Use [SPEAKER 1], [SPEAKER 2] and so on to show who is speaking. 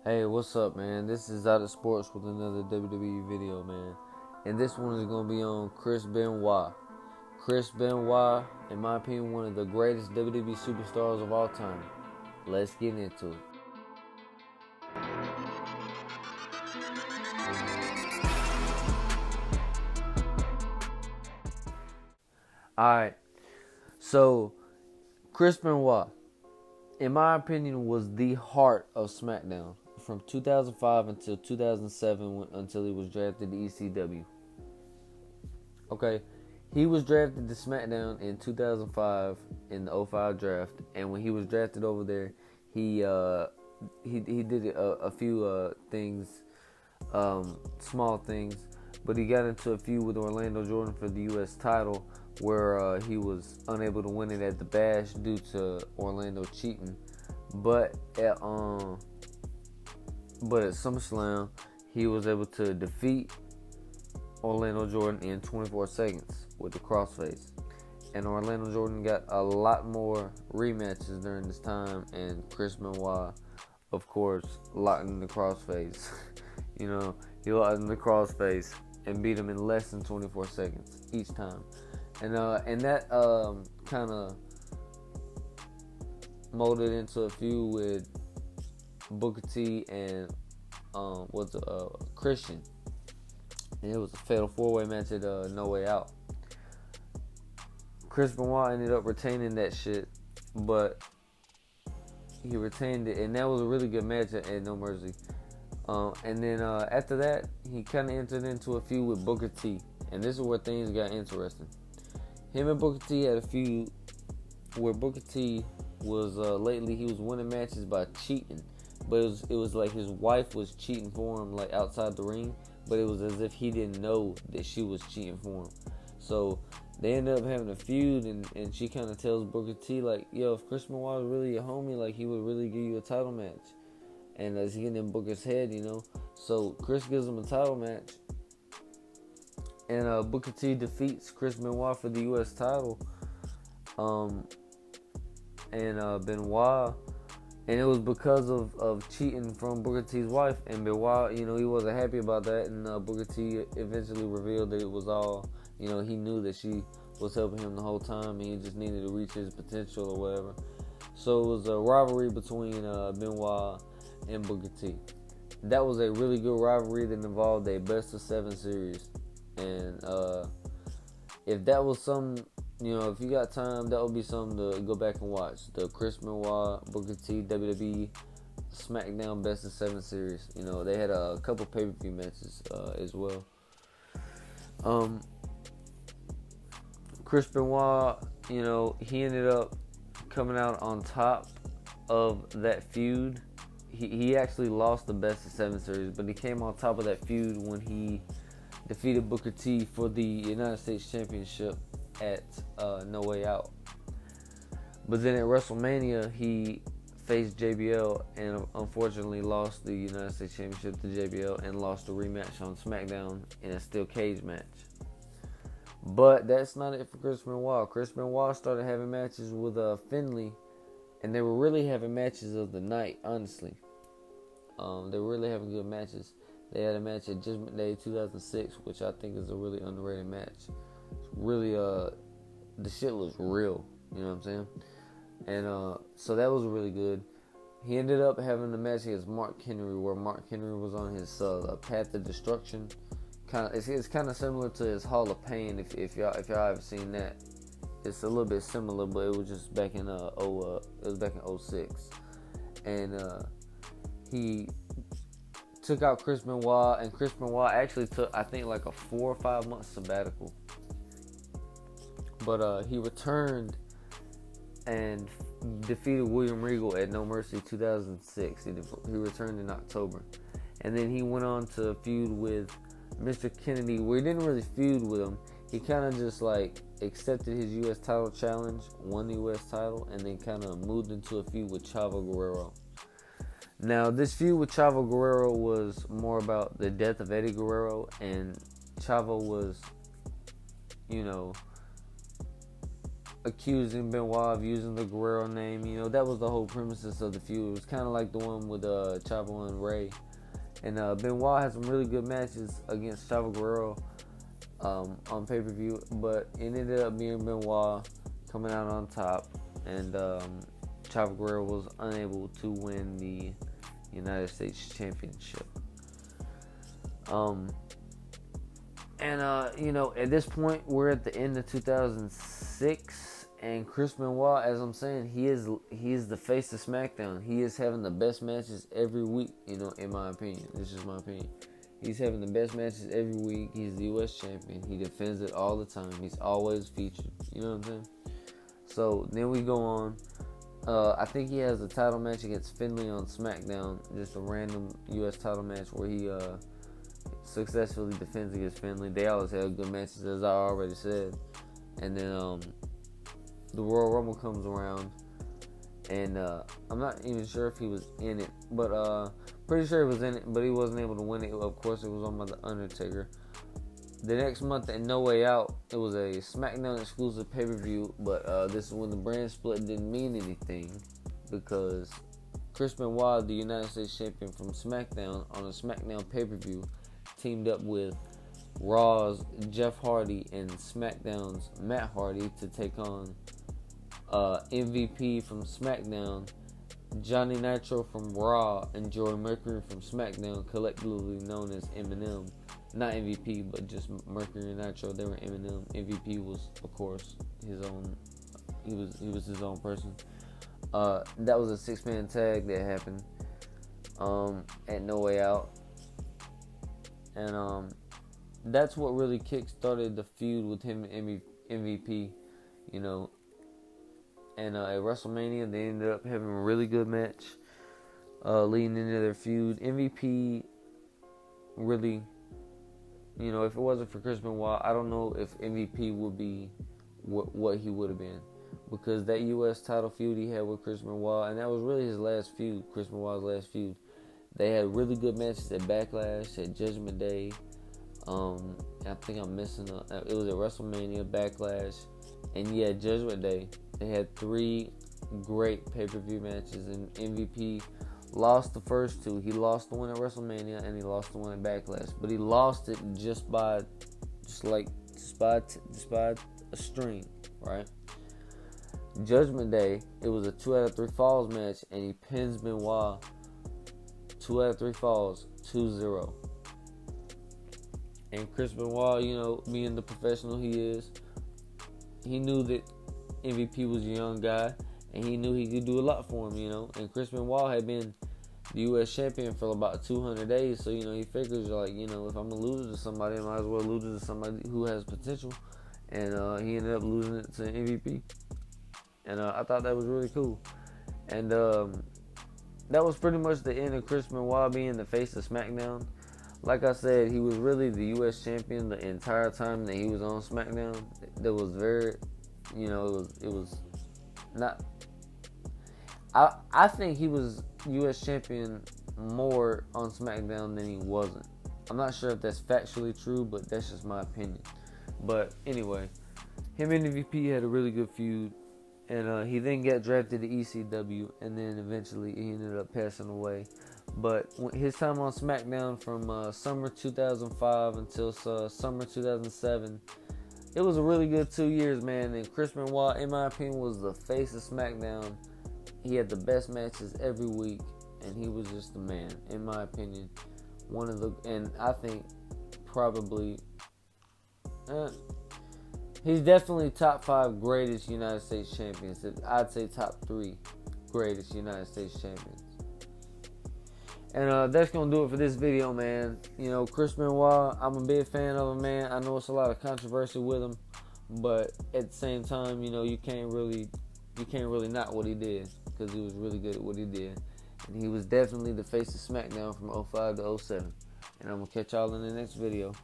[SPEAKER 1] Hey, what's up, man? This is Out of Sports with another WWE video, man. And this one is going to be on Chris Benoit. Chris Benoit, in my opinion, one of the greatest WWE superstars of all time. Let's get into it. Alright, so Chris Benoit, in my opinion, was the heart of SmackDown from 2005 until 2007 until he was drafted to ECW. Okay, he was drafted to SmackDown in 2005 in the '05 draft, and when he was drafted over there, he did a few things, small things, but he got into a feud with Orlando Jordan for the U.S. title, where he was unable to win it at the Bash due to Orlando cheating, but at SummerSlam he was able to defeat Orlando Jordan in 24 seconds with the crossface. And Orlando Jordan got a lot more rematches during this time, and Chris Benoit, of course, locked in the crossface. He locked in the crossface and beat him in less than 24 seconds each time. And that kind of molded into a feud with Booker T and Christian. And it was a fatal 4-way match at No Way Out. Chris Benoit ended up retaining that shit, but he retained it, and that was a really good match at No Mercy. And then after that, he kind of entered into a feud with Booker T, and this is where things got interesting. Him and Booker T had a feud where Booker T was lately he was winning matches by cheating, but it was like his wife was cheating for him, like outside the ring. But it was as if he didn't know that she was cheating for him. So they ended up having a feud, and she kind of tells Booker T, like, yo, if Chris Benoit was really a homie, like, he would really give you a title match. And it's getting in Booker's head, So Chris gives him a title match. And Booker T defeats Chris Benoit for the U.S. title. Benoit... And it was because of cheating from Booker T's wife. And Benoit, he wasn't happy about that. And Booker T eventually revealed that it was all, he knew that she was helping him the whole time. And he just needed to reach his potential or whatever. So it was a rivalry between Benoit and Booker T. That was a really good rivalry that involved a best-of-7 series. And if that was some... if you got time, that would be something to go back and watch. The Chris Benoit, Booker T, WWE Smackdown Best of 7 series. They had a couple pay-per-view matches as well. Chris Benoit, he ended up coming out on top of that feud. He actually lost the Best of 7 series, but he came on top of that feud when he defeated Booker T for the United States Championship at No Way Out. But then at WrestleMania, he faced JBL and unfortunately lost the United States Championship to JBL and lost a rematch on SmackDown in a steel cage match. But that's not it for Chris Benoit. Chris Benoit started having matches with Finlay, and they were really having matches of the night, honestly. They were really having good matches. They had a match at Judgment Day 2006, which I think is a really underrated match. Really, the shit was real, you know what I'm saying? And so that was really good. He ended up having a match against Mark Henry, where Mark Henry was on his path to destruction. It's kind of similar to his Hall of Pain, if y'all haven't seen that. It's a little bit similar, but it was just back in it was back in 06, and he took out Chris Benoit, and Chris Benoit actually took, I think, like a 4 or 5 month sabbatical. But he returned and defeated William Regal at No Mercy 2006. He returned in October. And then he went on to feud with Mr. Kennedy, where he didn't really feud with him. He kind of just like accepted his U.S. title challenge, won the U.S. title, and then kind of moved into a feud with Chavo Guerrero. Now, this feud with Chavo Guerrero was more about the death of Eddie Guerrero, and Chavo was, accusing Benoit of using the Guerrero name. You know, that was the whole premises of the feud. It was kind of like the one with Chavo and Ray. And Benoit had some really good matches against Chavo Guerrero on pay-per-view, but it ended up being Benoit coming out on top, and Chavo Guerrero was unable to win the United States Championship. You know, at this point, we're at the end of 2006, and Chris Benoit, as I'm saying, he is the face of SmackDown. He is having the best matches every week, you know, in my opinion. This is my opinion. He's having the best matches every week. He's the U.S. champion. He defends it all the time. He's always featured. You know what I'm saying? So, then we go on. I think he has a title match against Finlay on SmackDown. Just a random U.S. title match where he successfully defends against Finlay. They always have good matches, as I already said. And then the Royal Rumble comes around. And I'm not even sure if he was in it. But pretty sure he was in it. But he wasn't able to win it. Of course, it was on by The Undertaker. The next month at No Way Out, it was a SmackDown exclusive pay-per-view, but this is when the brand split didn't mean anything, because Chris Benoit, the United States Champion from SmackDown, on a SmackDown pay-per-view, teamed up with Raw's Jeff Hardy and SmackDown's Matt Hardy to take on MVP from SmackDown, Johnny Nitro from Raw, and Joey Mercury from SmackDown, collectively known as Eminem. Not MVP, but just Mercury and Nitro. They were Eminem. MVP was, of course, his own. He was his own person. That was a 6-man tag that happened at No Way Out, and that's what really kick-started the feud with him and MVP. You know, and at WrestleMania they ended up having a really good match leading into their feud. MVP really. You know, if it wasn't for Chris Benoit, I don't know if MVP would be what he would have been. Because that U.S. title feud he had with Chris Benoit, and that was really his last feud, Chris Benoit's last feud. They had really good matches at Backlash, at Judgment Day. I think I'm missing it was at WrestleMania, Backlash, and yeah, Judgment Day. They had 3 great pay-per-view matches, and MVP lost the first 2. He lost the one at WrestleMania and he lost the one at Backlash. But he lost it just by a string, right? Judgment Day, it was a 2 out of 3 falls match, and he pins Benoit 2 out of 3 falls, 2-0. And Chris Benoit, you know, being the professional he is, he knew that MVP was a young guy, and he knew he could do a lot for him, you know. And Chris Benoit had been the U.S. champion for about 200 days. So, you know, he figures, like, you know, if I'm going to lose it to somebody, I might as well lose it to somebody who has potential. And he ended up losing it to MVP. And I thought that was really cool. And that was pretty much the end of Chris Benoit being the face of SmackDown. Like I said, he was really the U.S. champion the entire time that he was on SmackDown. That was very, you know, it was not... I think he was U.S. champion more on SmackDown than he wasn't. I'm not sure if that's factually true, but that's just my opinion. But anyway, him and MVP had a really good feud, and he then got drafted to ECW, and then eventually he ended up passing away. But his time on SmackDown from summer 2005 until summer 2007, it was a really good 2 years, man. And Chris Benoit, in my opinion, was the face of SmackDown. He had the best matches every week, and he was just the man, in my opinion. And I think probably, he's definitely top 5 greatest United States champions. I'd say top 3 greatest United States champions. And that's going to do it for this video, man. You know, Chris Benoit, I'm a big fan of him, man. I know it's a lot of controversy with him, but at the same time, you know, you can't really knock what he did, because he was really good at what he did. And he was definitely the face of SmackDown from 05 to 07. And I'm going to catch y'all in the next video.